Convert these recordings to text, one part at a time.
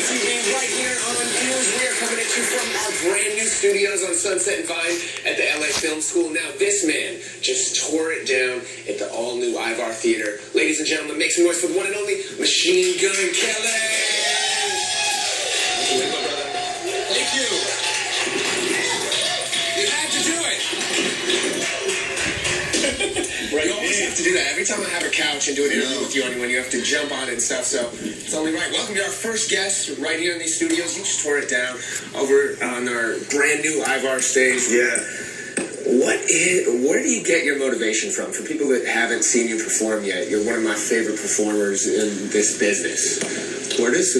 This evening, right here on News, we are coming at you from our brand new studios on Sunset and Vine at the LA Film School. Now, this man just tore it down at the all-new Ivar Theater. Ladies and gentlemen, make some noise for the one and only Machine Gun Kelly. Thank you. You had to do it. Right, you always have to do that. Every time I have a couch and do an interview with you, anyone, you have to jump on it and stuff, so it's only right. Welcome to our first guest right here in these studios. You just tore it down over on our brand new Ivar stage. Yeah. Where do you get your motivation from? For people that haven't seen you perform yet, you're one of my favorite performers in this business. Where does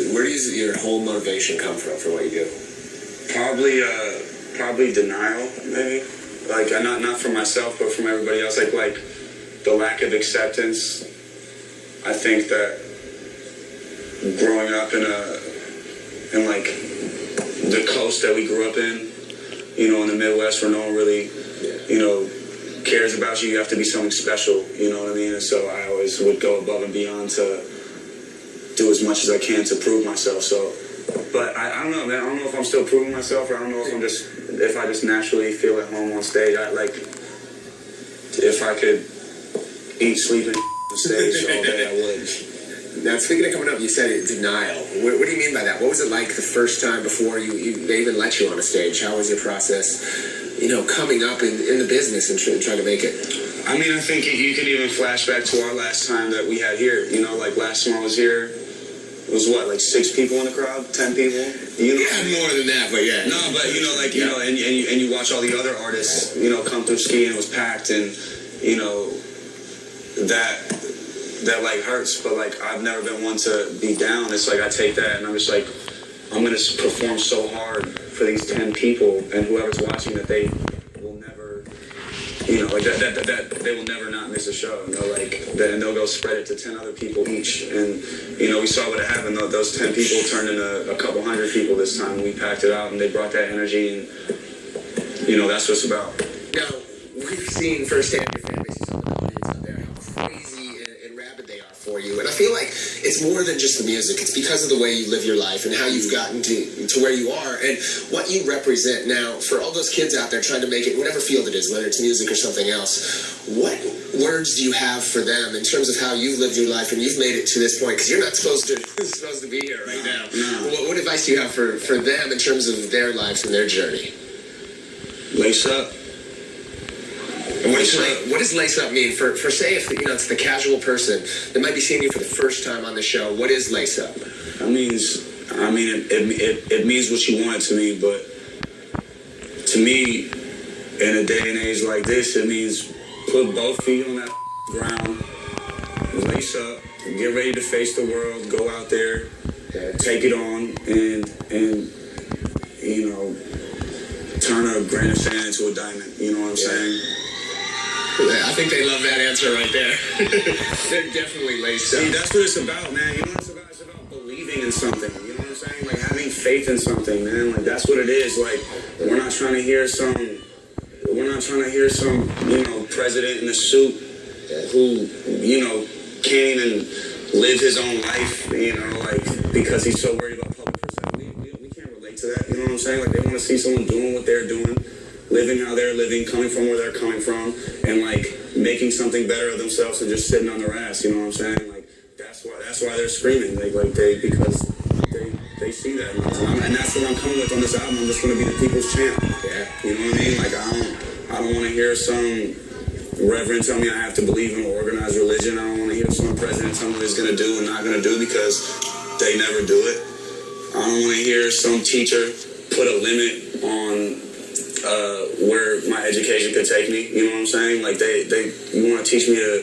your whole motivation come from for what you do? Probably denial, maybe. Like, not for myself, but from everybody else. Like the lack of acceptance. I think that growing up in like the coast that we grew up in, in the Midwest, where no one really, cares about you. You have to be something special, you know what I mean? And so I always would go above and beyond to do as much as I can to prove myself. So, but I don't know, man. I don't know if I'm still proving myself, or I don't know if I just naturally feel at home on stage. If I could eat, sleep, and on stage all day, I would. Now, speaking of coming up, you said denial. What do you mean by that? What was it like the first time before they even let you on a stage? How was your process, coming up in the business and trying to make it? I mean, I think you can even flash back to our last time that we had here. Like last time I was here, it was what, like 6 people in the crowd, 10 people? Yeah, more than that, but yeah. No, but and you watch all the other artists, come through ski and it was packed, and that like hurts. But like I've never been one to be down. It's like I take that and I'm just like, I'm gonna perform so hard for these 10 people and whoever's watching that they will never, that they will never not miss a show. And they'll go spread it to 10 other people each. And we saw what happened. Those 10 people turned into a couple hundred people this time. And we packed it out, and they brought that energy, and that's what it's about. Now, we've seen firsthand your fan bases on the audience out there, how crazy and rabid they are for you. And I feel like it's more than just the music. It's because of the way you live your life and how you've gotten to where you are and what you represent. Now, for all those kids out there trying to make it, whatever field it is, whether it's music or something else, what words do you have for them in terms of how you've lived your life and you've made it to this point? Because you're not supposed to be here right now. No. What advice do you have for them in terms of their lives and their journey? Lace up. And what does lace up mean? For say, if it's the casual person that might be seeing you for the first time on the show, what is lace up? It means what you want it to mean, but to me, in a day and age like this, it means put both feet on that ground, lace up, get ready to face the world, go out there, take it on, and turn a grain of sand into a diamond. You know what I'm saying? I think they love that answer right there. They're definitely laced up. See, that's what it's about, man. You know what it's about? It's about believing in something. You know what I'm saying? Like having faith in something, man. Like that's what it is. Like we're not trying to hear some president in a suit who, can't even live his own life, because he's so worried about public perception. We can't relate to that. You know what I'm saying? Like they want to see someone doing what they're doing, living how they're living, coming from where they're coming from, and like making something better of themselves and just sitting on their ass. You know what I'm saying? Like that's why they're screaming. Because they see that, and that's what I'm coming with on this album. I'm just gonna be the people's champ. Yeah. You know what I mean? Like I don't want to hear some reverend tell me I have to believe in organized religion. I don't want to hear some president tell me what he's gonna do and not gonna do because they never do it. I don't want to hear some teacher put a limit on where my education could take me. You know what I'm saying? Like you want to teach me to,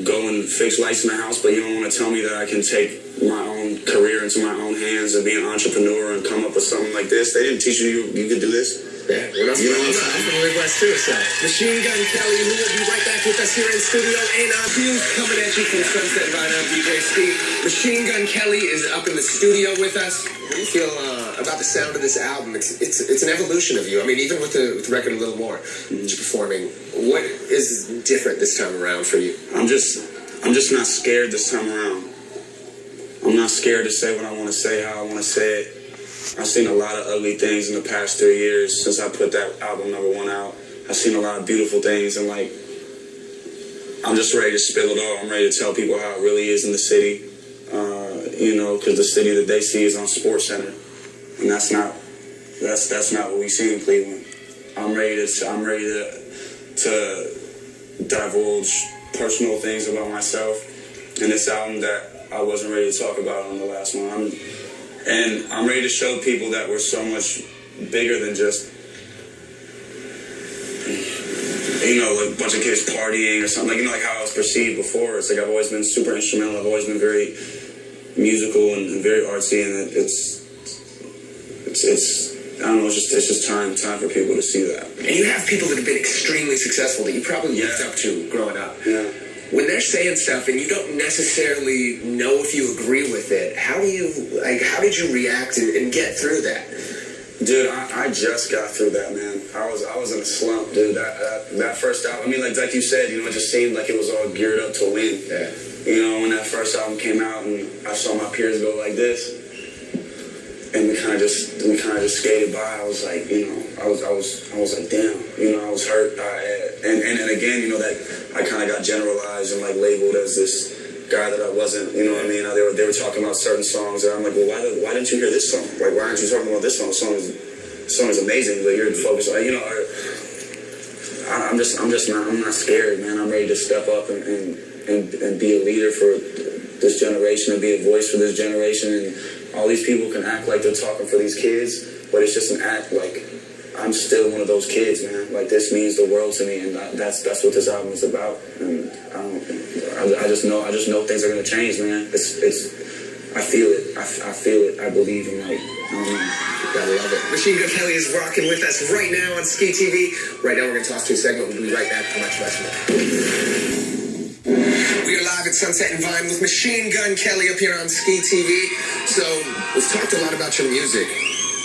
go and fix lights in the house, but you don't want to tell me that I can take my own career into my own hands and be an entrepreneur and come up with something like this. They didn't teach you could do this. Yeah, I'm from the Midwest too, so. Machine Gun Kelly, who will be right back with us here in studio and on views, coming at you from Sunset Vine on DJ Steve. Machine Gun Kelly is up in the studio with us. What do you feel about the sound of this album? It's an evolution of you. I mean, even with the record a little more that you're performing, what is different this time around for you? I'm just not scared this time around. I'm not scared to say what I want to say, how I want to say it. I've seen a lot of ugly things in the past 3 years since I put that album #1 out. I've seen a lot of beautiful things, and like, I'm just ready to spill it all. I'm ready to tell people how it really is in the city, you know, because the city that they see is on Sports Center, and that's not what we see in Cleveland. I'm ready to divulge personal things about myself in this album that I wasn't ready to talk about on the last one. I'm ready to show people that we're so much bigger than just, you know, like a bunch of kids partying or something. Like, you know, like how I was perceived before. It's like I've always been super instrumental. I've always been very musical and very artsy, and it's I don't know. It's just time for people to see that. And you have people that have been extremely successful that you probably looked up to growing up. Yeah. When they're saying stuff and you don't necessarily know if you agree with it, how did you react and get through that? Dude, I just got through that, man. I was in a slump, dude. That first album, I mean, like you said, you know, it just seemed like it was all geared up to win. Yeah. You know, when that first album came out and I saw my peers go like this, and we kind of just skated by. I was like, you know, I was like, damn, you know, I was hurt. And again, you know, that I kind of got generalized and like labeled as this guy that I wasn't. You know what I mean? They were talking about certain songs, and I'm like, well, why didn't you hear this song? Like, why aren't you talking about this song? The song is amazing, but you're focused on, you know. I'm not scared, man. I'm ready to step up and be a leader for this generation and be a voice for this generation. And all these people can act like they're talking for these kids, but it's just an act. Like, I'm still one of those kids, man. Like, this means the world to me, and that's what this album is about. And I just know things are gonna change, man. I feel it. I feel it. I believe in, like, Gotta love it. Mgk Kelly is rocking with us right now on Ski TV. Right now we're going to toss to a segment. We'll be right back for much more. We are live at Sunset and Vine with Mgk Kelly up here on Ski TV. So we've talked a lot about your music,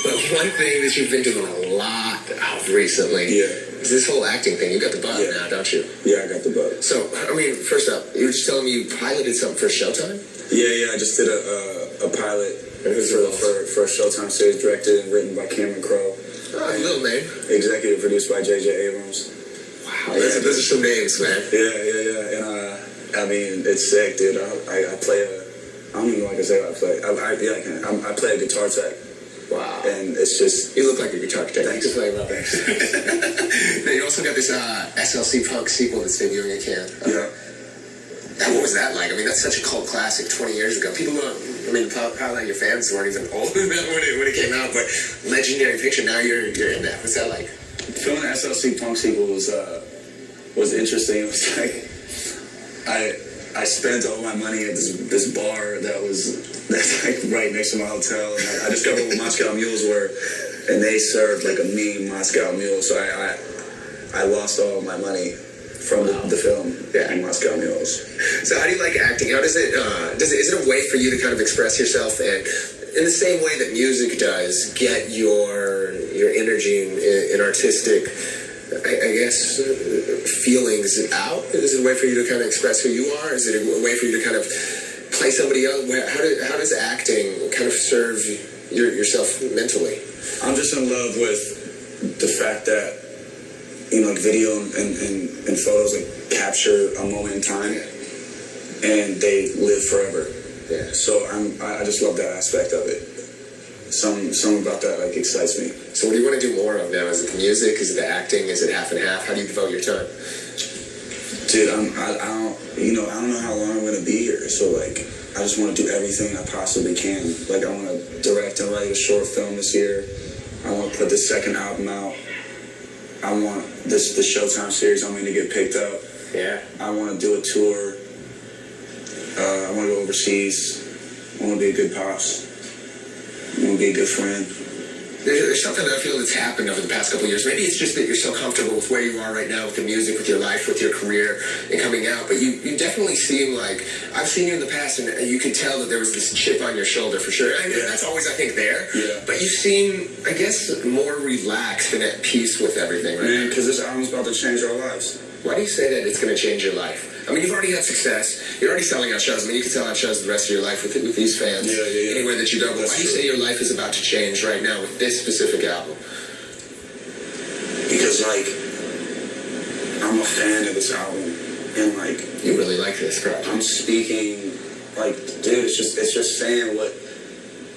but one thing that you've been doing a lot of recently is this whole acting thing. You got the bug now, don't you? Yeah, I got the bug. So, I mean, first up, you were just telling me you piloted something for Showtime? Yeah, I just did a pilot for a Showtime series directed and written by Cameron Crowe. Oh, little name. Executive produced by J.J. Abrams. Wow, those are some names, man. Yeah. And I mean, it's sick, dude. I play I don't even know what I can say what I play. I play a guitar tech. Wow. And it's just... You look like a guitar tech. Thanks. You play well. Now, you also got this SLC Punk sequel that's debuting in Cannes. Yeah. What was that like? I mean, that's such a cult classic 20 years ago. People don't... I mean, probably your fans weren't even old when it came out, but legendary fiction, now you're in that. What's that like? Filming the SLC Punk sequel was interesting. It was like... I spent all my money at this bar that's like right next to my hotel. And I discovered what Moscow Mules were, and they served like a mean Moscow Mule. So I lost all my money from the film and Moscow Mules. So how do you like acting? How is it a way for you to kind of express yourself and in the same way that music does get your energy and artistic, I guess, feelings out? Is it a way for you to kind of express who you are? Is it a way for you to kind of play somebody else? How does acting kind of serve yourself mentally? I'm just in love with the fact that, you know, video and photos like capture a moment in time, and they live forever. Yeah. So I just love that aspect of it. Something about that like excites me. So what do you want to do more of now? Is it the music? Is it the acting? Is it half and half? How do you devote your time? Dude, I don't know how long I'm gonna be here. So like, I just want to do everything I possibly can. Like, I want to direct and write a short film this year. I want to put the second album out. I want the Showtime series I'm going to get picked up. Yeah. I want to do a tour. I want to go overseas. I want to be a good pops. I want to be a good friend. There's something that I feel that's happened over the past couple of years. Maybe it's just that you're so comfortable with where you are right now with the music, with your life, with your career, and coming out. But you definitely seem like, I've seen you in the past, and you could tell that there was this chip on your shoulder for sure. I mean, that's always, I think, there. Yeah. But you seem, I guess, more relaxed and at peace with everything right Man, because this album's about to change our lives. Why do you say that it's going to change your life? I mean, you've already had success. You're already selling out shows. I mean, you can sell out shows the rest of your life with these fans. Yeah. Anywhere that you go. But why do you say your life is about to change right now with this specific album? Because, like, I'm a fan of this album. And, like... You really like this project. I'm speaking, like, dude, it's just saying what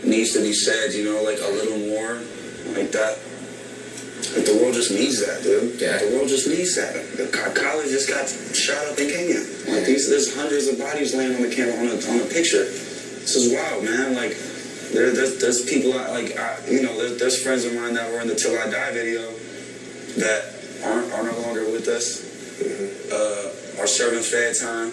needs to be said, you know, like, a little more. Like, that... Like, the world just needs that, dude. Yeah. The world just needs that. The college just got shot up in Kenya. Like, there's hundreds of bodies laying on the camera on a picture. This is wild, man. Like, there's people, there's friends of mine that were in the Till I Die video that are no longer with us. Are serving Fed time.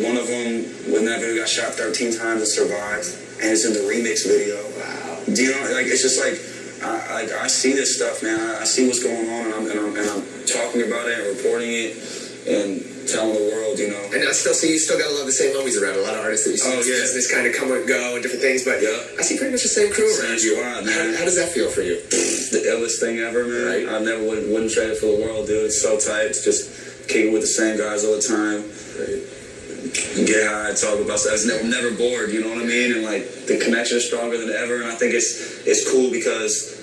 One of them, when that video got shot 13 times, and survived. And it's in the remix video. Wow. Do you know, like, it's just like, I see this stuff, man. I see what's going on, and I'm talking about it and reporting it and telling the world, you know. And I still see you still got a lot of the same homies around. A lot of artists that you see this kind of come and go and different things, but I see pretty much the same crew around you. How does that feel for you? The illest thing ever, man. Right. I never wouldn't trade it for the world, dude. It's so tight. It's just kicking with the same guys all the time. Right. Get high, talk about stuff. I'm never bored, you know what I mean? And like the connection is stronger than ever, and I think it's cool because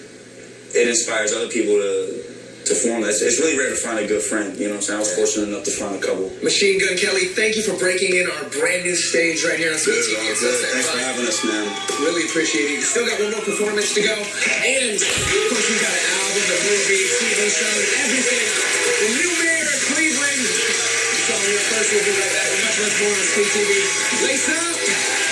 it inspires other people to form that. It's really rare to find a good friend, you know what I'm saying? I was fortunate enough to find a couple. Machine Gun Kelly, thank you for breaking in our brand new stage right here on Sweet TV. Thanks for having us, man. Really appreciate it. Still got one more performance to go, and of course we got an album, a movie, TV show, everything. The new mayor of Cleveland. So here first, we'll be right back with much more on Sweet TV. Lace up!